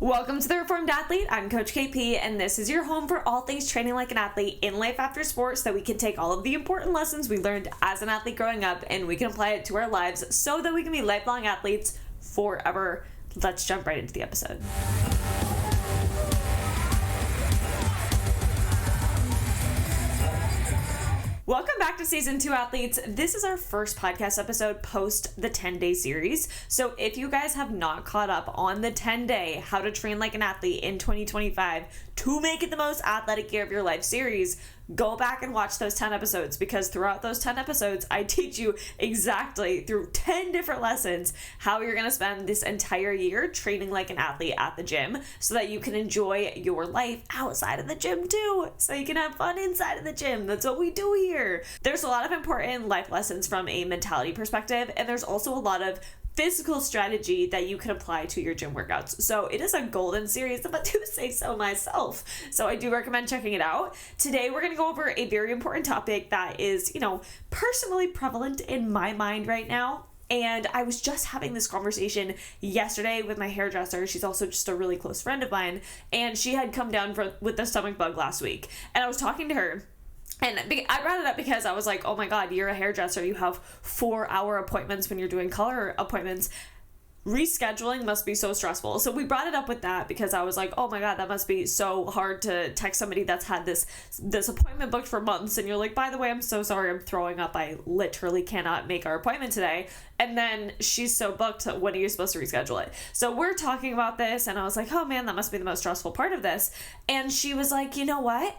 Welcome to The Reformed Athlete. I'm Coach KP, and this is your home for all things training like an athlete in life after sports, so that we can take all of the important lessons we learned as an athlete growing up and we can apply it to our lives so that we can be lifelong athletes forever. Let's jump right into the episode. Welcome back to Season 2, athletes. This is our first podcast episode post the 10-day series. So if you guys have not caught up on the 10-day How to Train Like an Athlete in 2025 to make it the most athletic year of your life series, go back and watch those 10 episodes, because throughout those 10 episodes, I teach you exactly through 10 different lessons how you're going to spend this entire year training like an athlete at the gym so that you can enjoy your life outside of the gym too, so you can have fun inside of the gym. That's what we do here. There's a lot of important life lessons from a mentality perspective, and there's also a lot of physical strategy that you can apply to your gym workouts. So it is a golden series, if I do say so myself. So I do recommend checking it out. Today we're going to go over a very important topic that is, personally prevalent in my mind right now. And I was just having this conversation yesterday with my hairdresser. She's also just a really close friend of mine. And she had come down with the stomach bug last week. And I was talking to her. And I brought it up because I was like, oh my God, you're a hairdresser. You have 4-hour appointments when you're doing color appointments. Rescheduling must be so stressful. So we brought it up with that because I was like, oh my God, that must be so hard to text somebody that's had this appointment booked for months. And you're like, by the way, I'm so sorry, I'm throwing up. I literally cannot make our appointment today. And then she's so booked, when are you supposed to reschedule it? So we're talking about this and I was like, oh man, that must be the most stressful part of this. And she was like, you know what?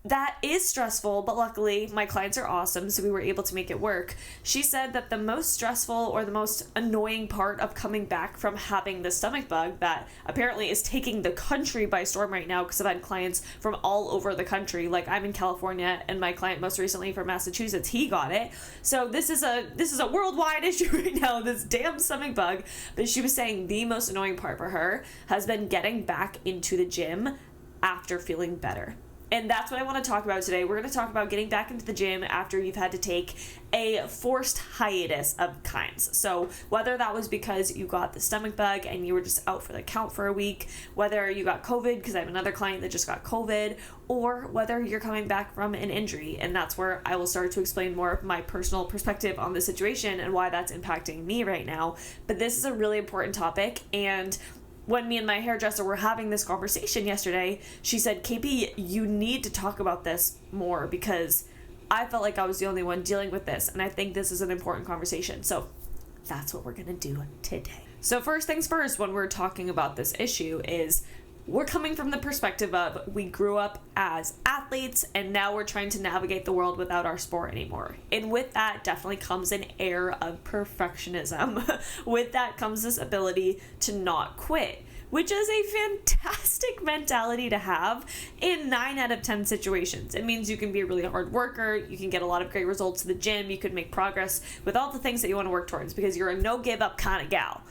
That is stressful, but luckily my clients are awesome, so we were able to make it work. She said that the most stressful or the most annoying part of coming back from having the stomach bug that apparently is taking the country by storm right now, because I've had clients from all over the country. Like, I'm in California and my client most recently from Massachusetts, he got it. So this is a worldwide issue right now, this damn stomach bug. But she was saying the most annoying part for her has been getting back into the gym after feeling better. And that's what I want to talk about today. We're going to talk about getting back into the gym after you've had to take a forced hiatus of kinds. So whether that was because you got the stomach bug and you were just out for the count for a week, whether you got COVID, because I have another client that just got COVID, or whether you're coming back from an injury. And that's where I will start to explain more of my personal perspective on the situation and why that's impacting me right now. But this is a really important topic, and when me and my hairdresser were having this conversation yesterday, she said, KP, you need to talk about this more, because I felt like I was the only one dealing with this, and I think this is an important conversation. So that's what we're going to do today. So first things first, when we're talking about this issue, is we're coming from the perspective of we grew up as athletes and now we're trying to navigate the world without our sport anymore. And with that definitely comes an air of perfectionism. With that comes this ability to not quit, which is a fantastic mentality to have in 9 out of 10 situations. It means you can be a really hard worker, you can get a lot of great results in the gym, you can make progress with all the things that you want to work towards because you're a no give up kind of gal.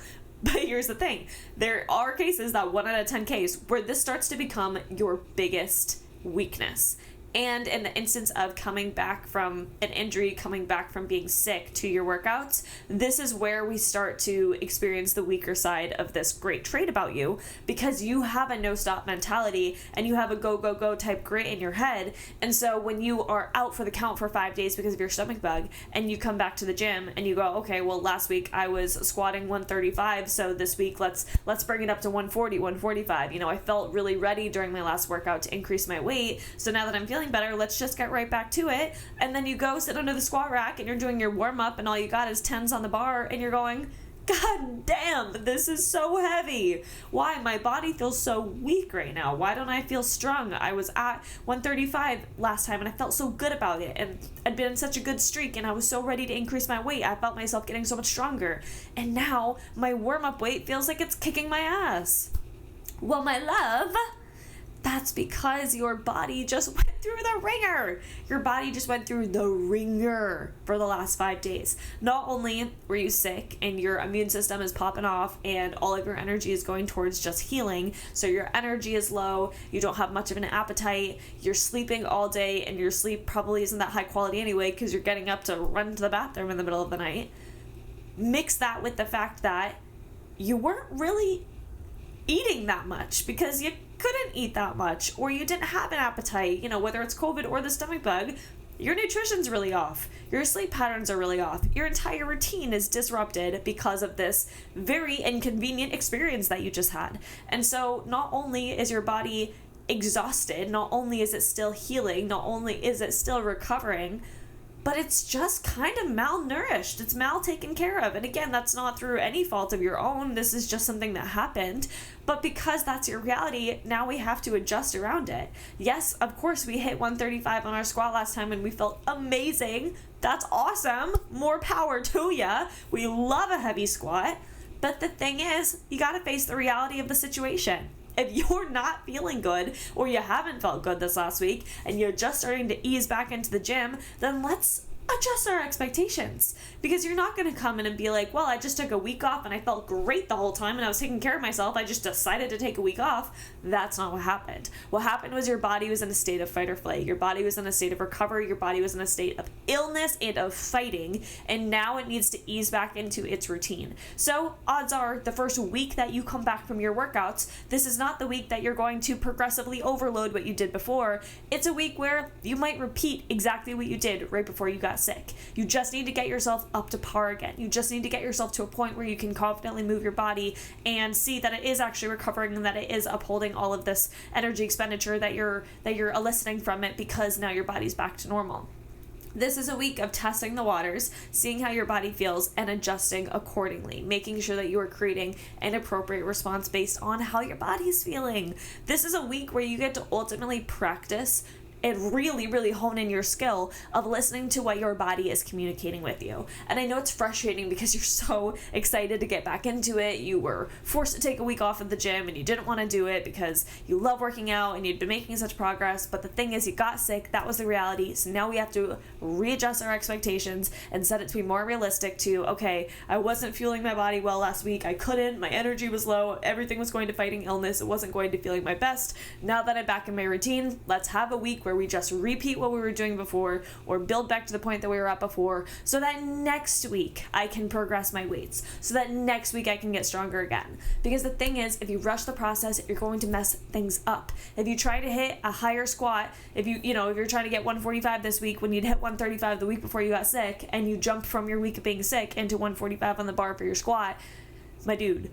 But here's the thing, there are cases, that 1 out of 10 case, where this starts to become your biggest weakness. And in the instance of coming back from an injury, coming back from being sick to your workouts, this is where we start to experience the weaker side of this great trait about you, because you have a no-stop mentality and you have a go, go, go type grit in your head. And so when you are out for the count for 5 days because of your stomach bug and you come back to the gym and you go, okay, well, last week I was squatting 135, so this week let's bring it up to 140, 145. I felt really ready during my last workout to increase my weight, so now that I'm feeling better, let's just get right back to it. And then you go sit under the squat rack and you're doing your warm-up and all you got is 10s on the bar and you're going, God damn, this is so heavy. Why? My body feels so weak right now. Why don't I feel strong? I was at 135 last time and I felt so good about it, and I'd been in such a good streak and I was so ready to increase my weight. I felt myself getting so much stronger. And now my warm-up weight feels like it's kicking my ass. Well, my love, that's because your body just went through the ringer. Your body just went through the ringer for the last 5 days. Not only were you sick and your immune system is popping off and all of your energy is going towards just healing, so your energy is low, you don't have much of an appetite, you're sleeping all day, and your sleep probably isn't that high quality anyway because you're getting up to run to the bathroom in the middle of the night. Mix that with the fact that you weren't really eating that much because you couldn't eat that much, or you didn't have an appetite, whether it's COVID or the stomach bug. Your nutrition's really off. Your sleep patterns are really off. Your entire routine is disrupted because of this very inconvenient experience that you just had. And so not only is your body exhausted, not only is it still healing, not only is it still recovering, but it's just kind of malnourished. It's mal taken care of. And again, that's not through any fault of your own. This is just something that happened. But because that's your reality, now we have to adjust around it. Yes, of course, we hit 135 on our squat last time and we felt amazing. That's awesome. More power to ya. We love a heavy squat. But the thing is, you got to face the reality of the situation. If you're not feeling good, or you haven't felt good this last week, and you're just starting to ease back into the gym, then let's adjust our expectations. Because you're not going to come in and be like, well, I just took a week off and I felt great the whole time and I was taking care of myself. I just decided to take a week off. That's not what happened. What happened was your body was in a state of fight or flight. Your body was in a state of recovery. Your body was in a state of illness and of fighting. And now it needs to ease back into its routine. So odds are the first week that you come back from your workouts, this is not the week that you're going to progressively overload what you did before. It's a week where you might repeat exactly what you did right before you got sick. You just need to get yourself up to par again. You just need to get yourself to a point where you can confidently move your body and see that it is actually recovering and that it is upholding all of this energy expenditure that you're eliciting from it, because now your body's back to normal. This is a week of testing the waters, seeing how your body feels, and adjusting accordingly, making sure that you are creating an appropriate response based on how your body's feeling. This is a week where you get to ultimately practice and really, really hone in your skill of listening to what your body is communicating with you. And I know it's frustrating because you're so excited to get back into it. You were forced to take a week off of the gym and you didn't want to do it because you love working out and you'd been making such progress. But the thing is, you got sick. That was the reality. So now we have to readjust our expectations and set it to be more realistic to, okay, I wasn't fueling my body well last week. I couldn't. My energy was low. Everything was going to fighting illness. It wasn't going to feeling my best. Now that I'm back in my routine, let's have a week where we just repeat what we were doing before or build back to the point that we were at before, so that next week I can progress my weights, so that next week I can get stronger again. Because the thing is, if you rush the process, you're going to mess things up. If you try to hit a higher squat, if you're trying to get 145 this week when you'd hit 135 the week before you got sick, and you jump from your week of being sick into 145 on the bar for your squat, my dude,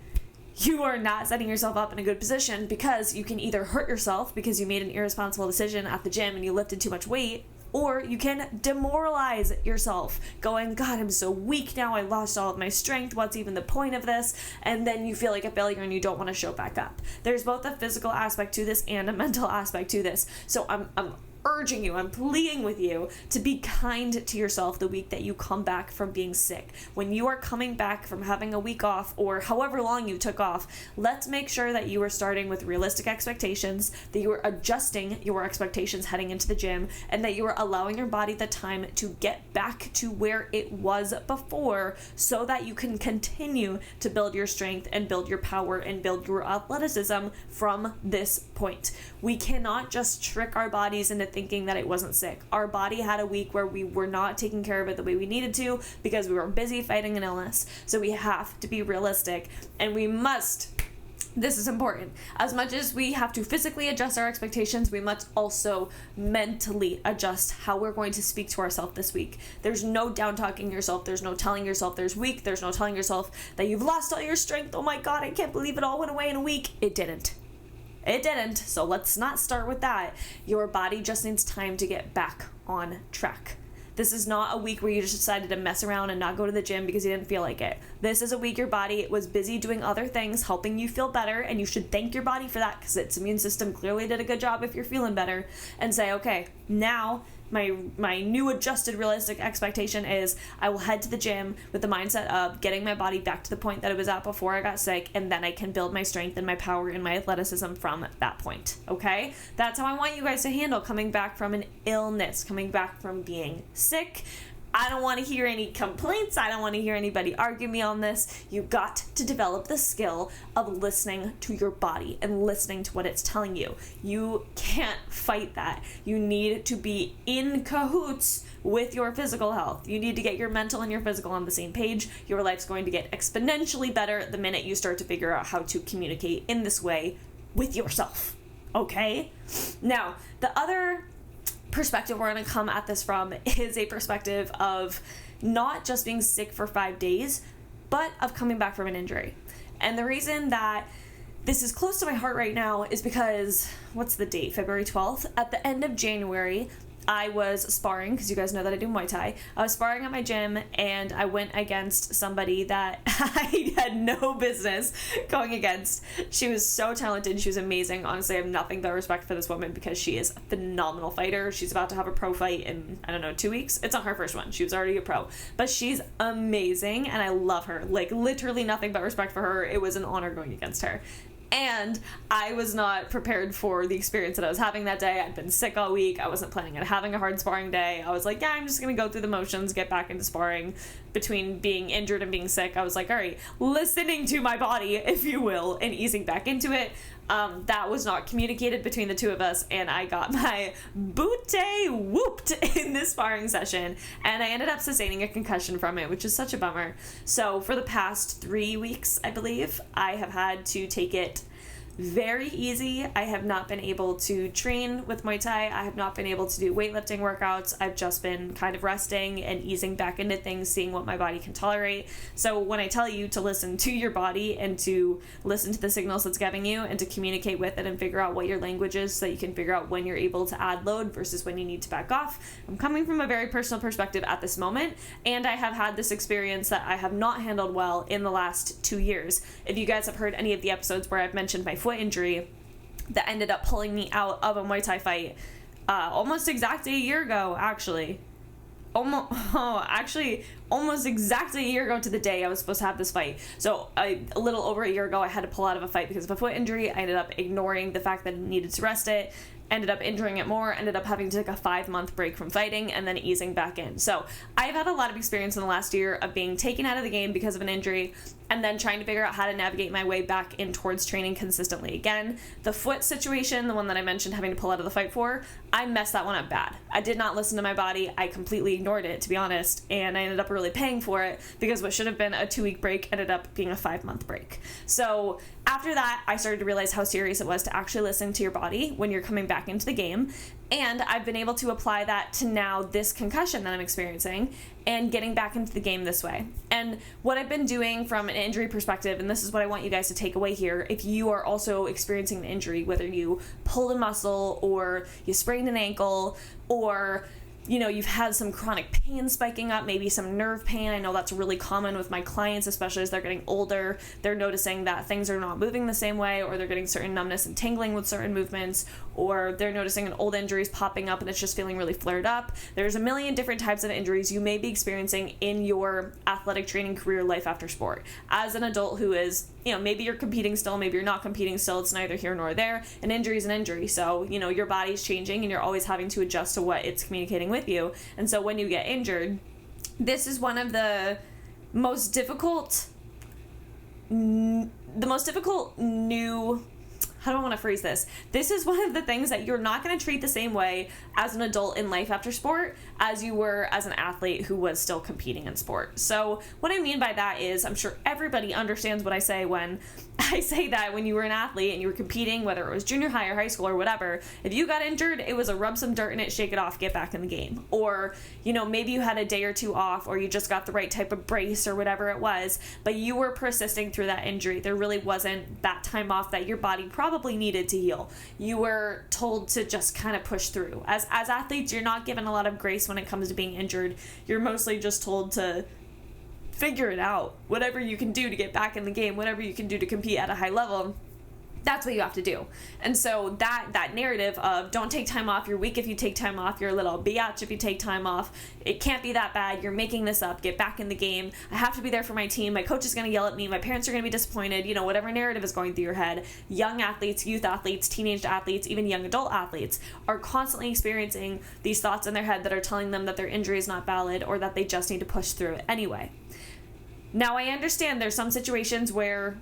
you are not setting yourself up in a good position, because you can either hurt yourself because you made an irresponsible decision at the gym and you lifted too much weight, or you can demoralize yourself going, God, I'm so weak now. I lost all of my strength. What's even the point of this? And then you feel like a failure and you don't want to show back up. There's both a physical aspect to this and a mental aspect to this. So I'm urging you, I'm pleading with you to be kind to yourself the week that you come back from being sick. When you are coming back from having a week off, or however long you took off, let's make sure that you are starting with realistic expectations, that you are adjusting your expectations heading into the gym, and that you are allowing your body the time to get back to where it was before, so that you can continue to build your strength and build your power and build your athleticism from this point. We cannot just trick our bodies into thinking that it wasn't sick. Our body had a week where we were not taking care of it the way we needed to because we were busy fighting an illness. So we have to be realistic, and we must, this is important, as much as we have to physically adjust our expectations, we must also mentally adjust how we're going to speak to ourselves this week. There's no down talking yourself. There's no telling yourself there's weak. There's no telling yourself that you've lost all your strength. Oh my God, I can't believe it all went away in a week. It didn't. It didn't, so let's not start with that. Your body just needs time to get back on track. This is not a week where you just decided to mess around and not go to the gym because you didn't feel like it. This is a week your body was busy doing other things, helping you feel better, and you should thank your body for that, because its immune system clearly did a good job if you're feeling better, and say, okay, now my new adjusted realistic expectation is I will head to the gym with the mindset of getting my body back to the point that it was at before I got sick, and then I can build my strength and my power and my athleticism from that point, okay? That's how I want you guys to handle coming back from an illness, coming back from being sick. I don't want to hear any complaints. I don't want to hear anybody argue me on this. You got to develop the skill of listening to your body and listening to what it's telling you. You can't fight that. You need to be in cahoots with your physical health. You need to get your mental and your physical on the same page. Your life's going to get exponentially better the minute you start to figure out how to communicate in this way with yourself. Okay? Now, the other perspective we're going to come at this from is a perspective of not just being sick for 5 days, but of coming back from an injury. And the reason that this is close to my heart right now is because, what's the date? February 12th? At the end of January, I was sparring, because you guys know that I do Muay Thai. I was sparring at my gym, and I went against somebody that I had no business going against. She was so talented. She was amazing. Honestly, I have nothing but respect for this woman because she is a phenomenal fighter. She's about to have a pro fight in, 2 weeks. It's not her first one. She was already a pro. But she's amazing, and I love her. Like, literally nothing but respect for her. It was an honor going against her. And I was not prepared for the experience that I was having that day. I'd been sick all week. I wasn't planning on having a hard sparring day. I was like, yeah, I'm just going to go through the motions, get back into sparring. Between being injured and being sick, I was like, all right, listening to my body, if you will, and easing back into it. That was not communicated between the two of us, and I got my booty whooped in this sparring session, and I ended up sustaining a concussion from it, which is such a bummer. So for the past 3 weeks, I believe, I have had to take it very easy. I have not been able to train with Muay Thai. I have not been able to do weightlifting workouts. I've just been kind of resting and easing back into things, seeing what my body can tolerate. So when I tell you to listen to your body and to listen to the signals it's giving you and to communicate with it and figure out what your language is so that you can figure out when you're able to add load versus when you need to back off, I'm coming from a very personal perspective at this moment, and I have had this experience that I have not handled well in the last 2 years. If you guys have heard any of the episodes where I've mentioned my foot injury that ended up pulling me out of a Muay Thai fight almost exactly a year ago, actually. Almost exactly a year ago to the day I was supposed to have this fight. So a little over a year ago, I had to pull out of a fight because of a foot injury. I ended up ignoring the fact that I needed to rest it, ended up injuring it more, ended up having to take a 5-month break from fighting and then easing back in. So I've had a lot of experience in the last year of being taken out of the game because of an injury and then trying to figure out how to navigate my way back in towards training consistently again. The foot situation, the one that I mentioned having to pull out of the fight for, I messed that one up bad. I did not listen to my body. I completely ignored it, to be honest, and I ended up really paying for it because what should have been a 2-week break ended up being a 5-month break. So after that, I started to realize how serious it was to actually listen to your body when you're coming back into the game. And I've been able to apply that to now this concussion that I'm experiencing and getting back into the game this way. And what I've been doing from an injury perspective, and this is what I want you guys to take away here, if you are also experiencing an injury, whether you pulled a muscle or you sprained an ankle or you've had some chronic pain spiking up, maybe some nerve pain. I know that's really common with my clients, especially as they're getting older. They're noticing that things are not moving the same way, or they're getting certain numbness and tingling with certain movements, or they're noticing an old injuries popping up and it's just feeling really flared up. There's a million different types of injuries you may be experiencing in your athletic training career life after sport. As an adult who is, maybe you're competing still, maybe you're not competing still, it's neither here nor there. An injury is an injury. So, your body's changing and you're always having to adjust to what it's communicating with you. And so when you get injured, this is one of the most difficult new, how do I want to phrase this? This is one of the things that you're not going to treat the same way as an adult in life after sport as you were as an athlete who was still competing in sport. So what I mean by that is, I'm sure everybody understands what I say when I say that when you were an athlete and you were competing, whether it was junior high or high school or whatever, if you got injured, it was a rub some dirt in it, shake it off, get back in the game. Or, maybe you had a day or two off, or you just got the right type of brace or whatever it was, but you were persisting through that injury. There really wasn't that time off that your body probably needed to heal. You were told to just kind of push through. As athletes, you're not given a lot of grace when it comes to being injured. You're mostly just told to figure it out. Whatever you can do to get back in the game, whatever you can do to compete at a high level. That's what you have to do. And so that narrative of don't take time off, you're weak if you take time off, you're a little biatch if you take time off, it can't be that bad, you're making this up, get back in the game, I have to be there for my team, my coach is going to yell at me, my parents are going to be disappointed, whatever narrative is going through your head. Young athletes, youth athletes, teenage athletes, even young adult athletes are constantly experiencing these thoughts in their head that are telling them that their injury is not valid or that they just need to push through it anyway. Now, I understand there's some situations where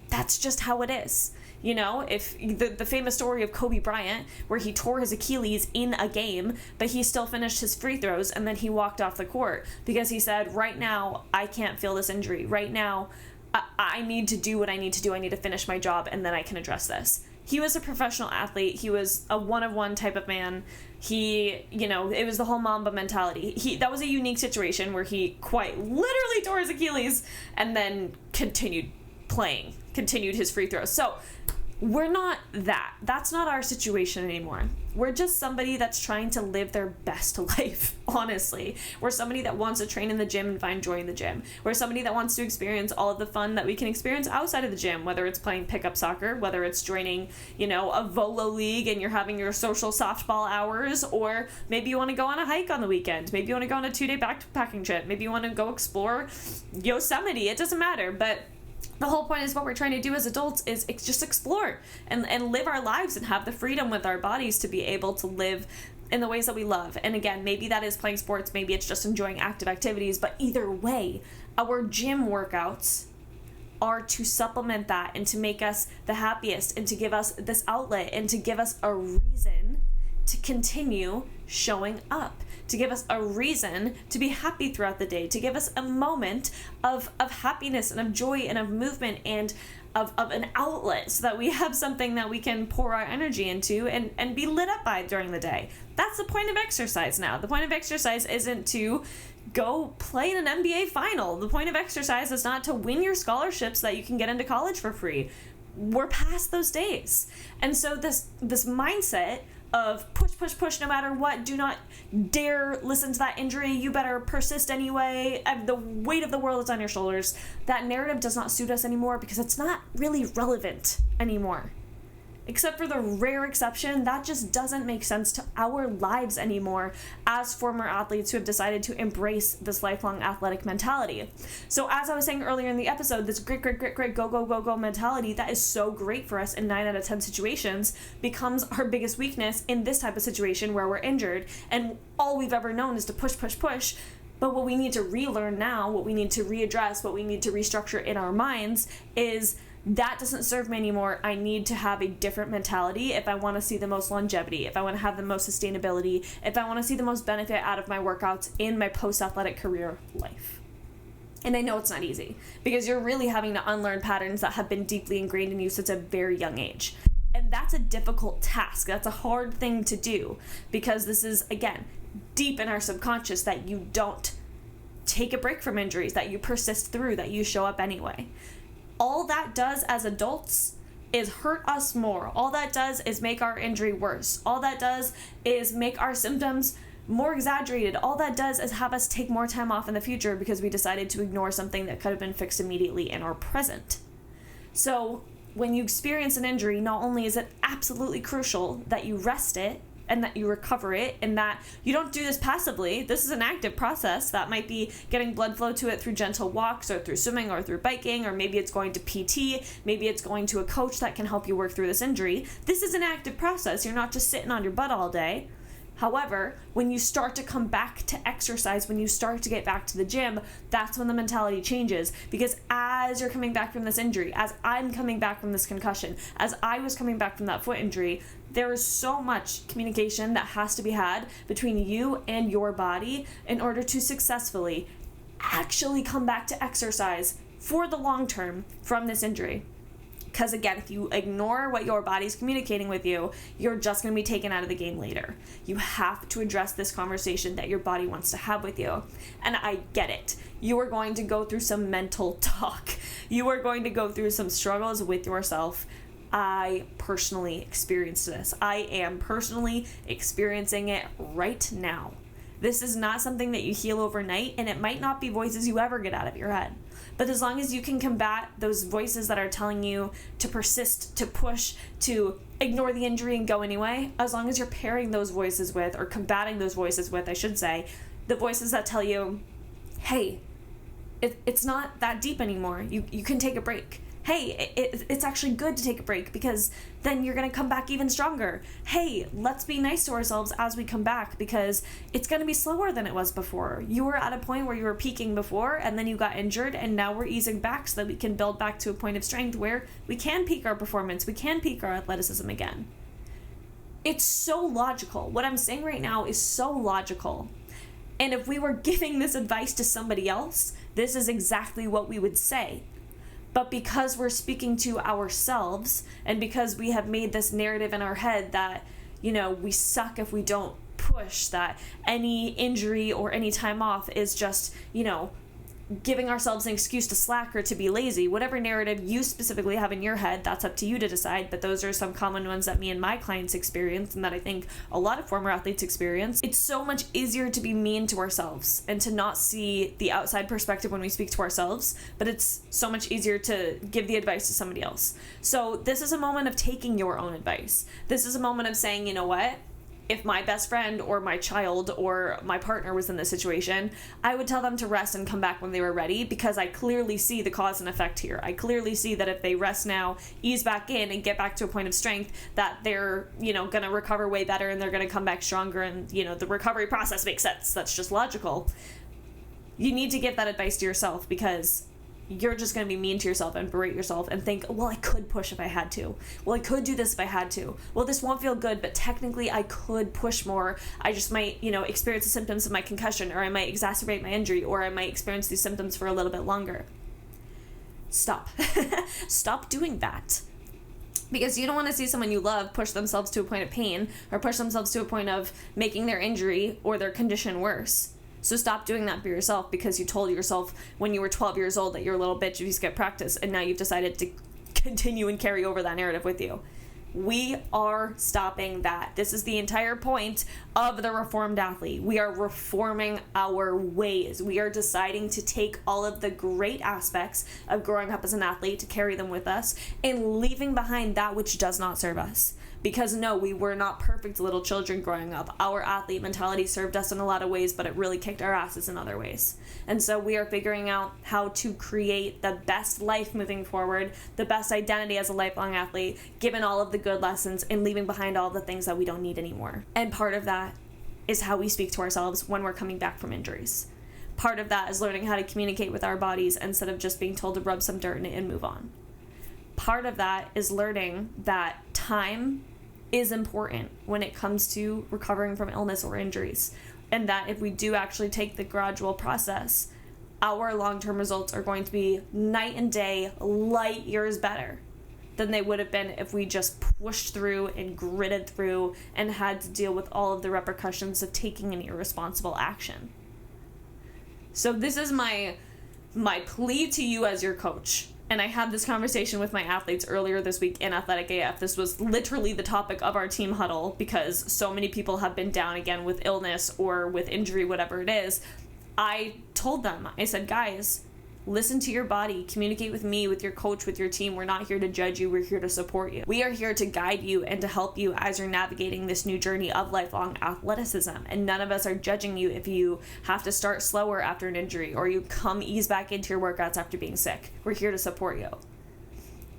that's just how it is. If the famous story of Kobe Bryant, where he tore his Achilles in a game, but he still finished his free throws and then he walked off the court because he said, right now, I can't feel this injury. Right now, I need to do what I need to do. I need to finish my job and then I can address this. He was a professional athlete. He was a one-of-one type of man. It was the whole Mamba mentality. That was a unique situation where he quite literally tore his Achilles and then continued his free throws. So we're not that. That's not our situation anymore. We're just somebody that's trying to live their best life, honestly. We're somebody that wants to train in the gym and find joy in the gym. We're somebody that wants to experience all of the fun that we can experience outside of the gym, whether it's playing pickup soccer, whether it's joining, a Volo league and you're having your social softball hours, or maybe you want to go on a hike on the weekend. Maybe you want to go on a 2-day backpacking trip. Maybe you want to go explore Yosemite. It doesn't matter, but the whole point is what we're trying to do as adults is just explore and live our lives and have the freedom with our bodies to be able to live in the ways that we love. And again, maybe that is playing sports, maybe it's just enjoying active activities, but either way, our gym workouts are to supplement that and to make us the happiest and to give us this outlet and to give us a reason to continue showing up, to give us a reason to be happy throughout the day, to give us a moment of happiness and of joy and of movement and of an outlet so that we have something that we can pour our energy into and be lit up by during the day. That's the point of exercise now. The point of exercise isn't to go play in an NBA final. The point of exercise is not to win your scholarships that you can get into college for free. We're past those days. And so this mindset of push no matter what, do not dare listen to that injury, you better persist anyway, the weight of the world is on your shoulders, that narrative does not suit us anymore because it's not really relevant anymore. Except for the rare exception, that just doesn't make sense to our lives anymore as former athletes who have decided to embrace this lifelong athletic mentality. So as I was saying earlier in the episode, this grit, go mentality that is so great for us in 9 out of 10 situations becomes our biggest weakness in this type of situation where we're injured and all we've ever known is to push. But what we need to relearn now, what we need to readdress, what we need to restructure in our minds is that doesn't serve me anymore. I need to have a different mentality if I want to see the most longevity, if I want to have the most sustainability, if I want to see the most benefit out of my workouts in my post-athletic career life. And I know it's not easy because you're really having to unlearn patterns that have been deeply ingrained in you since a very young age. And that's a difficult task. That's a hard thing to do because this is, again, deep in our subconscious that you don't take a break from injuries, that you persist through, that you show up anyway. All that does as adults is hurt us more. All that does is make our injury worse. All that does is make our symptoms more exaggerated. All that does is have us take more time off in the future because we decided to ignore something that could have been fixed immediately in our present. So when you experience an injury, not only is it absolutely crucial that you rest it and that you recover it and that you don't do this passively. This is an active process that might be getting blood flow to it through gentle walks or through swimming or through biking, or maybe it's going to PT, maybe it's going to a coach that can help you work through this injury. This is an active process. You're not just sitting on your butt all day. However, when you start to come back to exercise, when you start to get back to the gym, that's when the mentality changes. Because as you're coming back from this injury, as I'm coming back from this concussion, as I was coming back from that foot injury, there is so much communication that has to be had between you and your body in order to successfully actually come back to exercise for the long term from this injury. Because again, if you ignore what your body's communicating with you, you're just going to be taken out of the game later. You have to address this conversation that your body wants to have with you. And I get it. You are going to go through some mental talk. You are going to go through some struggles with yourself. I personally experienced this. I am personally experiencing it right now. This is not something that you heal overnight, and it might not be voices you ever get out of your head. But as long as you can combat those voices that are telling you to persist, to push, to ignore the injury and go anyway, as long as you're pairing those voices with, or combating those voices with, I should say, the voices that tell you, hey, it's not that deep anymore. You can take a break. Hey, it's actually good to take a break because then you're going to come back even stronger. Hey, let's be nice to ourselves as we come back because it's going to be slower than it was before. You were at a point where you were peaking before and then you got injured, and now we're easing back so that we can build back to a point of strength where we can peak our performance, we can peak our athleticism again. It's so logical. What I'm saying right now is so logical. And if we were giving this advice to somebody else, this is exactly what we would say. But because we're speaking to ourselves, and because we have made this narrative in our head that, we suck if we don't push, that any injury or any time off is just, giving ourselves an excuse to slack or to be lazy, whatever narrative you specifically have in your head, that's up to you to decide. But those are some common ones that me and my clients experience, and that I think a lot of former athletes experience. It's so much easier to be mean to ourselves and to not see the outside perspective when we speak to ourselves, but it's so much easier to give the advice to somebody else. So this is a moment of taking your own advice. This is a moment of saying, you know what? If my best friend or my child or my partner was in this situation, I would tell them to rest and come back when they were ready, because I clearly see the cause and effect here. I clearly see that if they rest now, ease back in, and get back to a point of strength, that they're, going to recover way better and they're going to come back stronger, and, the recovery process makes sense. That's just logical. You need to give that advice to yourself, because you're just going to be mean to yourself and berate yourself and think, well, I could push if I had to. Well, I could do this if I had to. Well, this won't feel good, but technically I could push more. I just might, experience the symptoms of my concussion, or I might exacerbate my injury, or I might experience these symptoms for a little bit longer. Stop. Stop doing that. Because you don't want to see someone you love push themselves to a point of pain, or push themselves to a point of making their injury or their condition worse. So stop doing that for yourself, because you told yourself when you were 12 years old that you're a little bitch if you skip practice, and now you've decided to continue and carry over that narrative with you. We are stopping that. This is the entire point of the reformed athlete. We are reforming our ways. We are deciding to take all of the great aspects of growing up as an athlete, to carry them with us, and leaving behind that which does not serve us. Because no, we were not perfect little children growing up. Our athlete mentality served us in a lot of ways, but it really kicked our asses in other ways. And so we are figuring out how to create the best life moving forward, the best identity as a lifelong athlete, given all of the good lessons, and leaving behind all the things that we don't need anymore. And part of that is how we speak to ourselves when we're coming back from injuries. Part of that is learning how to communicate with our bodies instead of just being told to rub some dirt in it and move on. Part of that is learning that time is important when it comes to recovering from illness or injuries, and that if we do actually take the gradual process, our long-term results are going to be night and day, light years better than they would have been if we just pushed through and gritted through and had to deal with all of the repercussions of taking an irresponsible action. So this is my plea to you as your coach. And I had this conversation with my athletes earlier this week in Athletic AF. This was literally the topic of our team huddle, because so many people have been down again with illness or with injury, whatever it is. I told them, I said, guys, listen to your body, communicate with me, with your coach, with your team. We're not here to judge you. We're here to support you. We are here to guide you and to help you as you're navigating this new journey of lifelong athleticism. And none of us are judging you if you have to start slower after an injury, or you come ease back into your workouts after being sick. We're here to support you.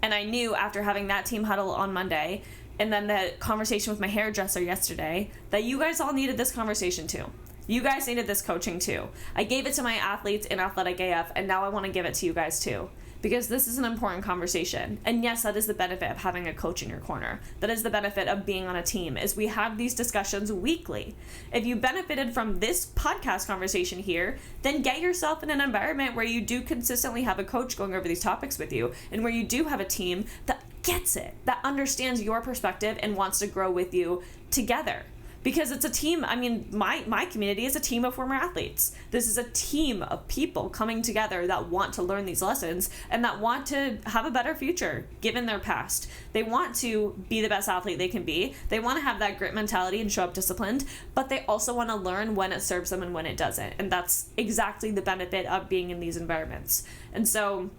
And I knew after having that team huddle on Monday, and then the conversation with my hairdresser yesterday, that you guys all needed this conversation too. You guys needed this coaching too. I gave it to my athletes in Athletic AF, and now I want to give it to you guys too, because this is an important conversation. And yes, that is the benefit of having a coach in your corner. That is the benefit of being on a team, is we have these discussions weekly. If you benefited from this podcast conversation here, then get yourself in an environment where you do consistently have a coach going over these topics with you, and where you do have a team that gets it, that understands your perspective and wants to grow with you together. because it's a team. I mean, my community is a team of former athletes. This is a team of people coming together that want to learn these lessons and that want to have a better future given their past. They want to be the best athlete they can be. They want to have that grit mentality and show up disciplined, but they also want to learn when it serves them and when it doesn't. And that's exactly the benefit of being in these environments. And so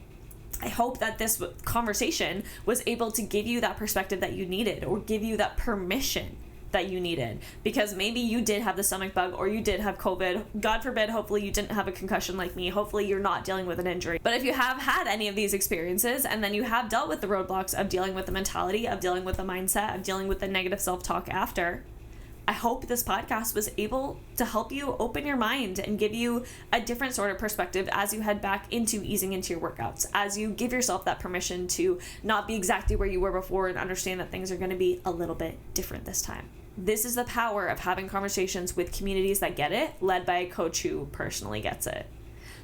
I hope that this conversation was able to give you that perspective that you needed, or give you that permission that you needed, because maybe you did have the stomach bug, or you did have COVID. God forbid, hopefully you didn't have a concussion like me. Hopefully you're not dealing with an injury. But if you have had any of these experiences, and then you have dealt with the roadblocks of dealing with the mentality, of dealing with the mindset, of dealing with the negative self-talk after, I hope this podcast was able to help you open your mind and give you a different sort of perspective as you head back into easing into your workouts, as you give yourself that permission to not be exactly where you were before and understand that things are going to be a little bit different this time. This is the power of having conversations with communities that get it, led by a coach who personally gets it.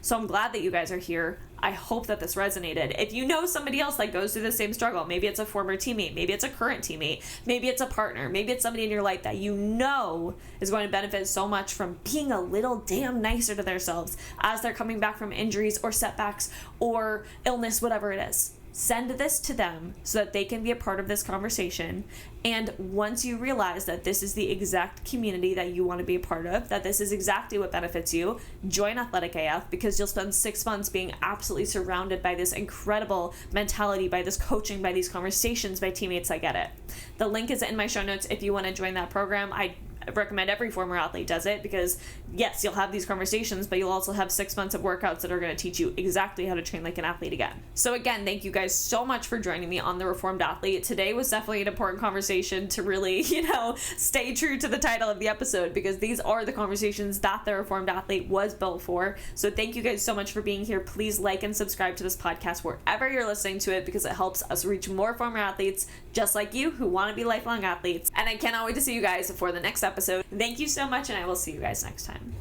So I'm glad that you guys are here. I hope that this resonated. If you know somebody else that goes through the same struggle, maybe it's a former teammate, maybe it's a current teammate, maybe it's a partner, maybe it's somebody in your life that you know is going to benefit so much from being a little damn nicer to themselves as they're coming back from injuries or setbacks or illness, whatever it is. Send this to them so that they can be a part of this conversation. And once you realize that this is the exact community that you want to be a part of, that this is exactly what benefits you, join Athletic AF, because you'll spend 6 months being absolutely surrounded by this incredible mentality, by this coaching, by these conversations, by teammates that get it. The link is in my show notes if you want to join that program. I recommend every former athlete does it, because yes, you'll have these conversations, but you'll also have 6 months of workouts that are going to teach you exactly how to train like an athlete again. So again, thank you guys so much for joining me on The Reformed Athlete. Today was definitely an important conversation to really, stay true to the title of the episode, because these are the conversations that The Reformed Athlete was built for. So thank you guys so much for being here. Please like and subscribe to this podcast wherever you're listening to it, because it helps us reach more former athletes just like you who want to be lifelong athletes. And I cannot wait to see you guys for the next episode. Thank you so much, and I will see you guys next time.